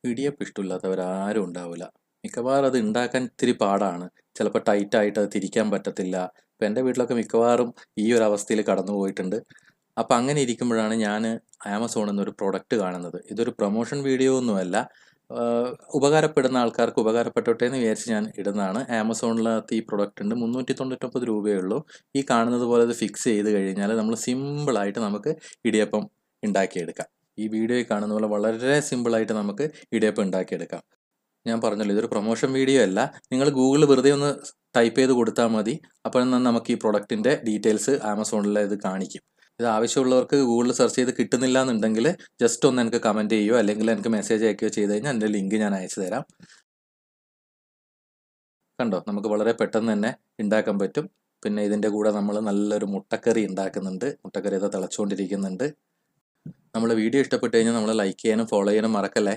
ഇടിയപ്പം ഇഷ്ടമില്ലാത്തവരാരും ഉണ്ടാവില്ല. മിക്കവാറും അത് ഉണ്ടാക്കാൻ ഇത്തിരി പാടാണ്. ചിലപ്പോൾ ടൈറ്റായിട്ട് അത് തിരിക്കാൻ പറ്റത്തില്ല. ഇപ്പം എൻ്റെ വീട്ടിലൊക്കെ മിക്കവാറും ഈ ഒരു അവസ്ഥയിൽ കടന്നു പോയിട്ടുണ്ട്. അപ്പം അങ്ങനെ ഇരിക്കുമ്പോഴാണ് ഞാൻ ആമസോണിൽ നിന്നൊരു പ്രൊഡക്റ്റ് കാണുന്നത്. ഇതൊരു പ്രൊമോഷൻ വീഡിയോ ഒന്നുമല്ല. ഉപകാരപ്പെടുന്ന ആൾക്കാർക്ക് ഉപകാരപ്പെട്ടോട്ടെ എന്ന് വിചാരിച്ച് ഞാൻ ഇടുന്നതാണ്. ആമസോണിനകത്ത് ഈ പ്രൊഡക്റ്റ് ഉണ്ട്. 399 രൂപയേ ഉള്ളൂ. ഈ കാണുന്നത് പോലെ അത് ഫിക്സ് ചെയ്ത് കഴിഞ്ഞാൽ നമ്മൾ സിമ്പിളായിട്ട് നമുക്ക് ഇടിയപ്പം ഉണ്ടാക്കിയെടുക്കാം. ഈ വീഡിയോയിൽ കാണുന്ന പോലെ വളരെ സിമ്പിളായിട്ട് നമുക്ക് ഇടിയപ്പം ഉണ്ടാക്കിയെടുക്കാം. ഞാൻ പറഞ്ഞല്ലോ, ഇതൊരു പ്രൊമോഷൻ വീഡിയോ അല്ല. നിങ്ങൾ ഗൂഗിളിൽ വെറുതെ ഒന്ന് ടൈപ്പ് ചെയ്ത് കൊടുത്താൽ മതി. അപ്പോൾ നമുക്ക് ഈ പ്രൊഡക്റ്റിൻ്റെ ഡീറ്റെയിൽസ് ആമസോണിൽ ഇത് കാണിക്കും. ഇത് ആവശ്യമുള്ളവർക്ക് ഗൂഗിളിൽ സെർച്ച് ചെയ്ത് കിട്ടുന്നില്ല എന്നുണ്ടെങ്കിൽ ജസ്റ്റ് ഒന്ന് എനിക്ക് കമൻറ്റ് ചെയ്യുകയോ അല്ലെങ്കിൽ എനിക്ക് മെസ്സേജ് അയക്കുകയോ ചെയ്ത് കഴിഞ്ഞാൽ എൻ്റെ ലിങ്ക് ഞാൻ അയച്ചു തരാം. കണ്ടോ, നമുക്ക് വളരെ പെട്ടെന്ന് തന്നെ ഉണ്ടാക്കാൻ പറ്റും. പിന്നെ ഇതിൻ്റെ കൂടെ നമ്മൾ നല്ലൊരു മുട്ടക്കറി ഉണ്ടാക്കുന്നുണ്ട്. മുട്ടക്കറി അത് തിളച്ചുകൊണ്ടിരിക്കുന്നുണ്ട്. നമ്മൾ വീഡിയോ ഇഷ്ടപ്പെട്ട് കഴിഞ്ഞാൽ നമ്മൾ ലൈക്ക് ചെയ്യാനും ഫോളോ ചെയ്യാനും മറക്കല്ലേ.